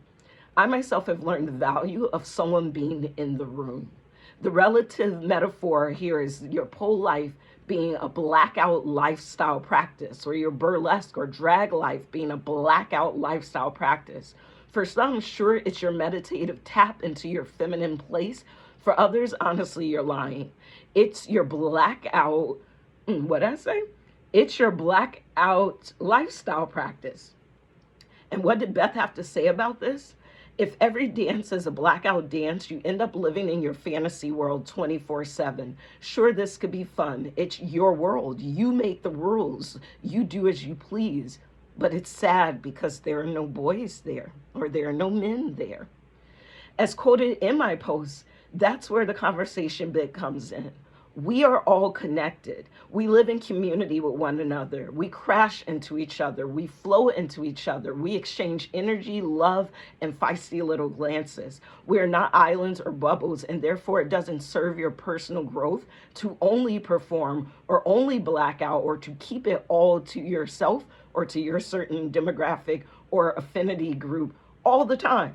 I myself have learned the value of someone being in the room. The relative metaphor here is your pole life being a blackout lifestyle practice, or your burlesque or drag life being a blackout lifestyle practice. For some, sure, it's your meditative tap into your feminine place. For others, honestly, you're lying. It's your blackout, what'd I say? It's your blackout lifestyle practice. And what did Beth have to say about this? If every dance is a blackout dance, you end up living in your fantasy world 24/7. Sure, this could be fun. It's your world. You make the rules. You do as you please. But it's sad because there are no boys there, or there are no men there. As quoted in my post, That's where the conversation bit comes in. We are all connected. We live in community with one another. We crash into each other. We flow into each other. We exchange energy, love, and feisty little glances. We are not islands or bubbles, and therefore it doesn't serve your personal growth to only perform or only black out or to keep it all to yourself or to your certain demographic or affinity group all the time.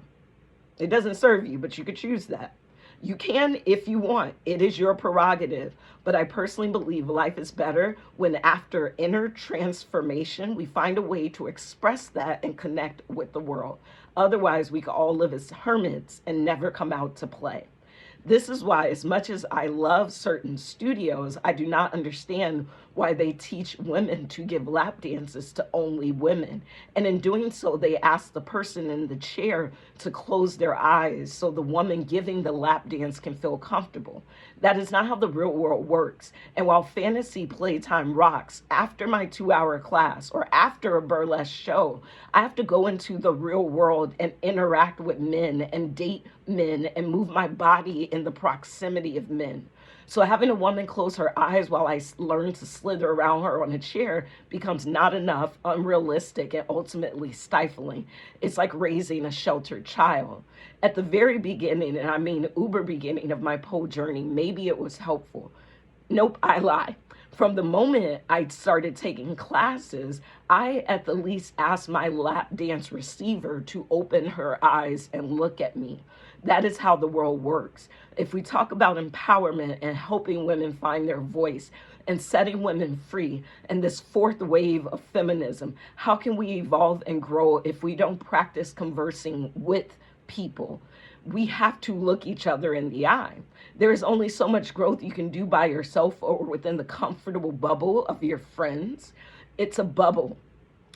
It doesn't serve you, but you could choose that. You can if you want. It is your prerogative. But I personally believe life is better when, after inner transformation, we find a way to express that and connect with the world. Otherwise, we could all live as hermits and never come out to play. This is why, as much as I love certain studios, I do not understand why they teach women to give lap dances to only women. And in doing so, they ask the person in the chair to close their eyes so the woman giving the lap dance can feel comfortable. That is not how the real world works. And while fantasy playtime rocks, after my 2-hour class or after a burlesque show, I have to go into the real world and interact with men and date men and move my body in the proximity of men. So having a woman close her eyes while I learn to slither around her on a chair becomes not enough, unrealistic, and ultimately stifling. It's like raising a sheltered child. At the very beginning, and I mean uber beginning of my pole journey, maybe it was helpful. Nope, I lie. From the moment I started taking classes, I at the least asked my lap dance receiver to open her eyes and look at me. That is how the world works. If we talk about empowerment and helping women find their voice and setting women free and this fourth wave of feminism, how can we evolve and grow if we don't practice conversing with people? We have to look each other in the eye. There is only so much growth you can do by yourself or within the comfortable bubble of your friends. It's a bubble.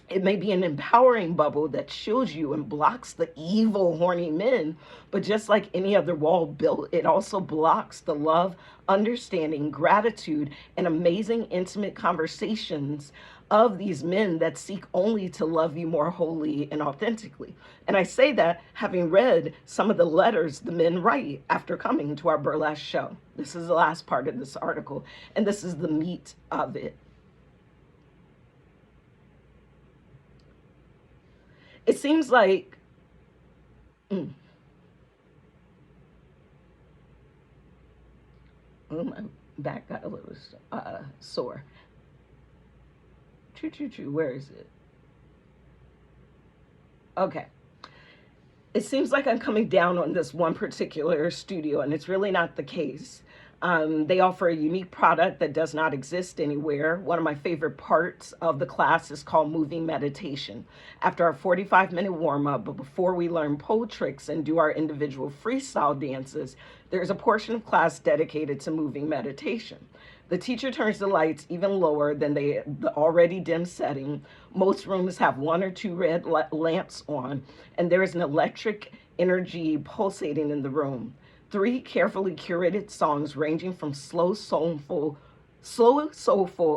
It may be an empowering bubble that shields you and blocks the evil, horny men, but just like any other wall built, it also blocks the love, understanding, gratitude, and amazing intimate conversations of these men that seek only to love you more wholly and authentically. And I say that having read some of the letters the men write after coming to our burlesque show. This is the last part of this article, and this is the meat of it. It seems like, oh, my back got a little sore. Choo, where is it? Okay. It seems like I'm coming down on this one particular studio, and it's really not the case. They offer a unique product that does not exist anywhere. One of my favorite parts of the class is called moving meditation. After our 45-minute warm-up, but before we learn pole tricks and do our individual freestyle dances, there's a portion of class dedicated to moving meditation. The teacher turns the lights even lower than the already dim setting. Most rooms have 1 or 2 red lamps on, and there is an electric energy pulsating in the room. 3 carefully curated songs ranging from slow, soulful,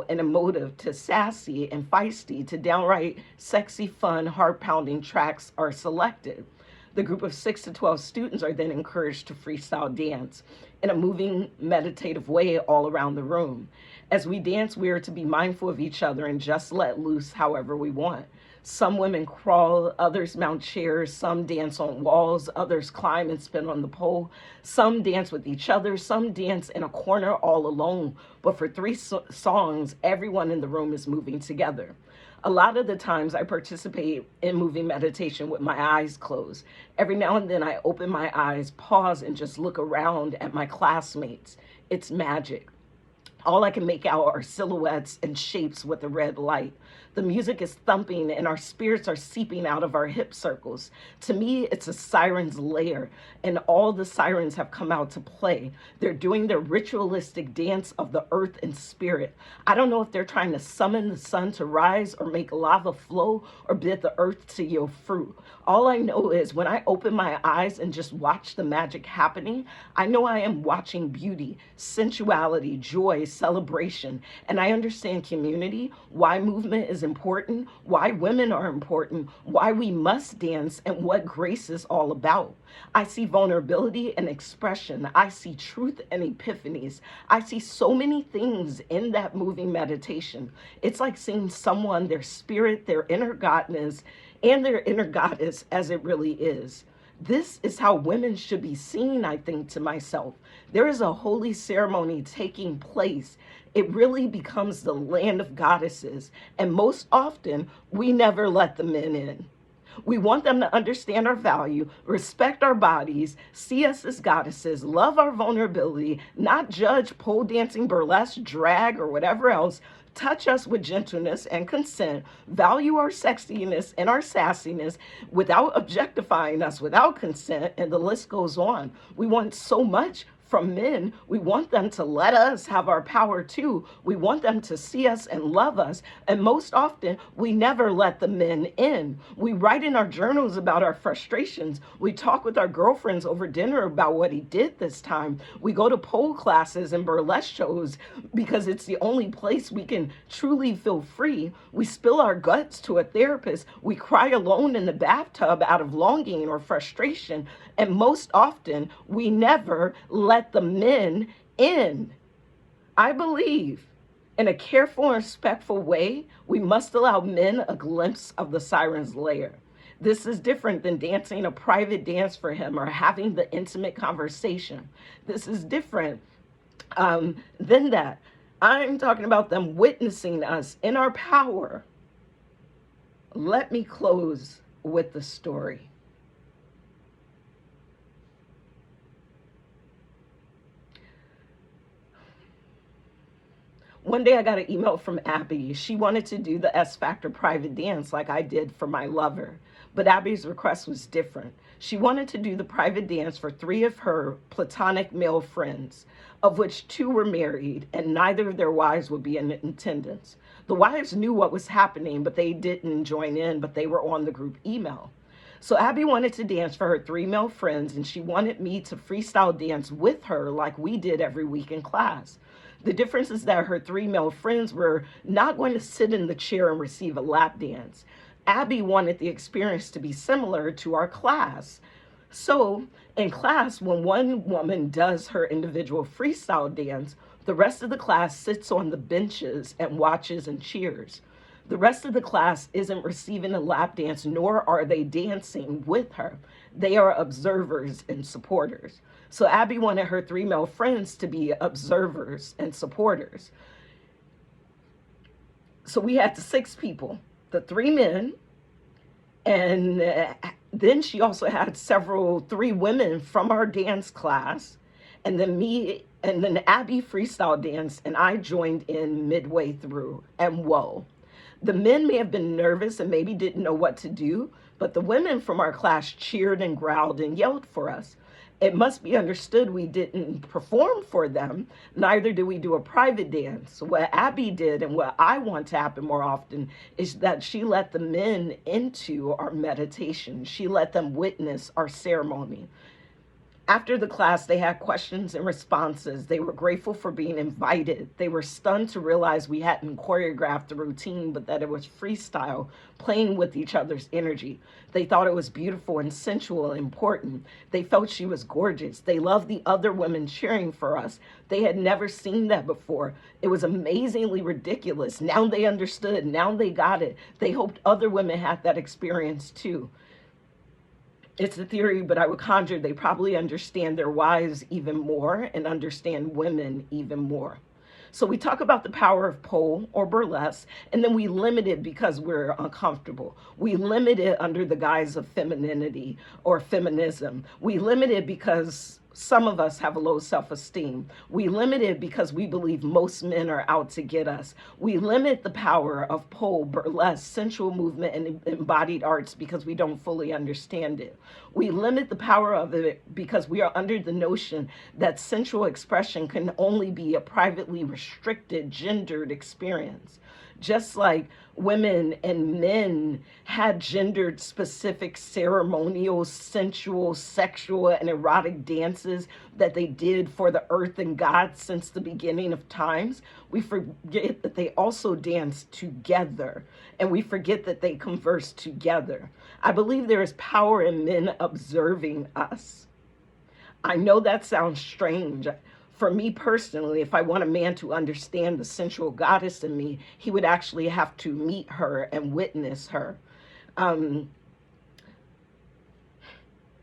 and emotive to sassy and feisty to downright sexy, fun, heart-pounding tracks are selected. The group of 6 to 12 students are then encouraged to freestyle dance in a moving, meditative way all around the room. As we dance, we are to be mindful of each other and just let loose however we want. Some women crawl, others mount chairs, some dance on walls, others climb and spin on the pole. Some dance with each other, some dance in a corner all alone. But for 3 songs, everyone in the room is moving together. A lot of the times I participate in moving meditation with my eyes closed. Every now and then I open my eyes, pause, and just look around at my classmates. It's magic. All I can make out are silhouettes and shapes with a red light. The music is thumping and our spirits are seeping out of our hip circles. To me, it's a siren's lair, and all the sirens have come out to play. They're doing their ritualistic dance of the earth and spirit. I don't know if they're trying to summon the sun to rise or make lava flow or bid the earth to yield fruit. All I know is when I open my eyes and just watch the magic happening, I know I am watching beauty, sensuality, joy, celebration. And I understand community, why movement is important, why women are important, why we must dance, and what grace is all about. I see vulnerability and expression. I see truth and epiphanies. I see so many things in that moving meditation. It's like seeing someone, their spirit, their inner godness, and their inner goddess as it really is. This is how women should be seen, I think to myself. There is a holy ceremony taking place. It really becomes the land of goddesses. And most often, we never let the men in. We want them to understand our value, respect our bodies, see us as goddesses, love our vulnerability, not judge pole dancing, burlesque, drag, or whatever else, touch us with gentleness and consent, value our sexiness and our sassiness without objectifying us, without consent, and the list goes on. We want so much from men. We want them to let us have our power too. We want them to see us and love us. And most often, we never let the men in. We write in our journals about our frustrations. We talk with our girlfriends over dinner about what he did this time. We go to pole classes and burlesque shows because it's the only place we can truly feel free. We spill our guts to a therapist. We cry alone in the bathtub out of longing or frustration. And most often, we never let the men in. I believe in a careful and respectful way, we must allow men a glimpse of the siren's lair. This is different than dancing a private dance for him or having the intimate conversation. This is different than that. I'm talking about them witnessing us in our power. Let me close with the story. One day I got an email from Abby. She wanted to do the S Factor private dance like I did for my lover. But Abby's request was different. She wanted to do the private dance for 3 of her platonic male friends, of which 2 were married and neither of their wives would be in attendance. The wives knew what was happening, but they didn't join in, but they were on the group email. So Abby wanted to dance for her 3 male friends, and she wanted me to freestyle dance with her like we did every week in class. The difference is that her 3 male friends were not going to sit in the chair and receive a lap dance. Abby wanted the experience to be similar to our class. So in class, when one woman does her individual freestyle dance, the rest of the class sits on the benches and watches and cheers. The rest of the class isn't receiving a lap dance, nor are they dancing with her. They are observers and supporters. So Abby wanted her 3 male friends to be observers and supporters. So we had the 6 people, the 3 men, and then she also had 3 women from our dance class, and then me, and then Abby freestyle danced, and I joined in midway through, and whoa. The men may have been nervous and maybe didn't know what to do, but the women from our class cheered and growled and yelled for us. It must be understood we didn't perform for them, neither did we do a private dance. What Abby did and what I want to happen more often is that she let the men into our meditation. She let them witness our ceremony. After the class, they had questions and responses. They were grateful for being invited. They were stunned to realize we hadn't choreographed the routine, but that it was freestyle, playing with each other's energy. They thought it was beautiful and sensual and important. They felt she was gorgeous. They loved the other women cheering for us. They had never seen that before. It was amazingly ridiculous. Now they understood. Now they got it. They hoped other women had that experience too. It's a theory, but I would conjure they probably understand their wives even more and understand women even more. So we talk about the power of pole or burlesque, and then we limit it because we're uncomfortable. We limit it under the guise of femininity or feminism. We limit it because some of us have a low self-esteem. We limit it because we believe most men are out to get us. We limit the power of pole, burlesque, sensual movement, and embodied arts because we don't fully understand it. We limit the power of it because we are under the notion that sensual expression can only be a privately restricted, gendered experience. Just like women and men had gendered specific ceremonial, sensual, sexual, and erotic dances that they did for the earth and God since the beginning of times, we forget that they also danced together, and we forget that they conversed together. I believe there is power in men observing us. I know that sounds strange. For me personally, if I want a man to understand the sensual goddess in me, he would actually have to meet her and witness her. Um,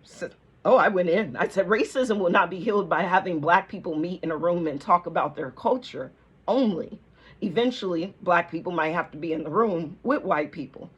so, I went in. I said, racism will not be healed by having Black people meet in a room and talk about their culture only. Eventually, Black people might have to be in the room with white people.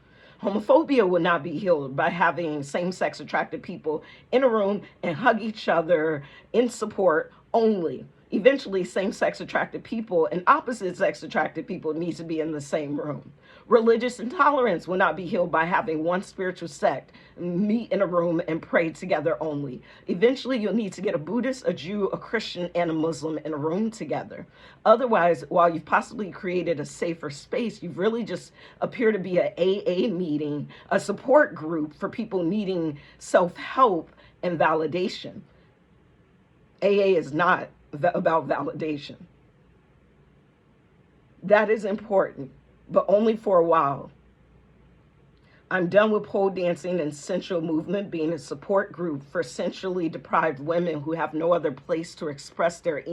Homophobia will not be healed by having same-sex attracted people in a room and hug each other in support only. Eventually, same-sex attracted people and opposite-sex attracted people need to be in the same room. Religious intolerance will not be healed by having one spiritual sect meet in a room and pray together only. Eventually, you'll need to get a Buddhist, a Jew, a Christian, and a Muslim in a room together. Otherwise, while you've possibly created a safer space, you've really just appear to be an AA meeting, a support group for people needing self-help and validation. AA is not about validation. That is important, but only for a while. I'm done with pole dancing and sensual movement being a support group for sensually deprived women who have no other place to express their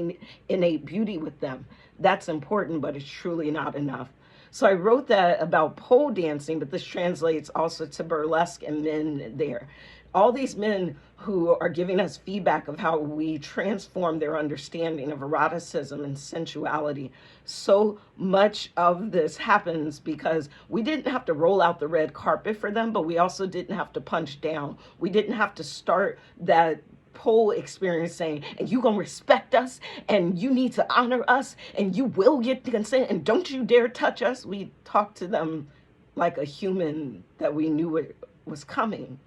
innate beauty with them. That's important, but it's truly not enough. So I wrote that about pole dancing, but this translates also to burlesque and men there. All these men who are giving us feedback of how we transform their understanding of eroticism and sensuality. So much of this happens because we didn't have to roll out the red carpet for them, but we also didn't have to punch down. We didn't have to start that pole experience saying, and you gonna respect us, and you need to honor us, and you will get the consent, and don't you dare touch us. We talked to them like a human that we knew it was coming,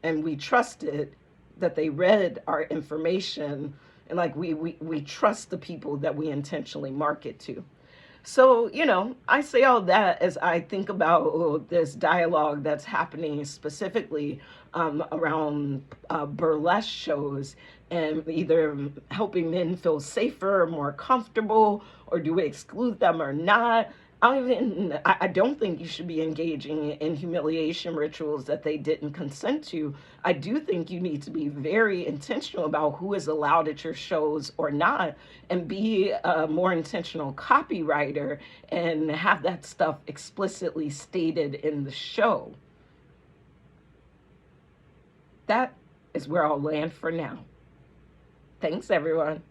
and we trusted that they read our information, and like we trust the people that we intentionally market to. So, I say all that as I think about this dialogue that's happening specifically around burlesque shows, and either helping men feel safer, more comfortable, or do we exclude them or not. I don't think you should be engaging in humiliation rituals that they didn't consent to. I do think you need to be very intentional about who is allowed at your shows or not, and be a more intentional copywriter and have that stuff explicitly stated in the show. That is where I'll land for now. Thanks, everyone.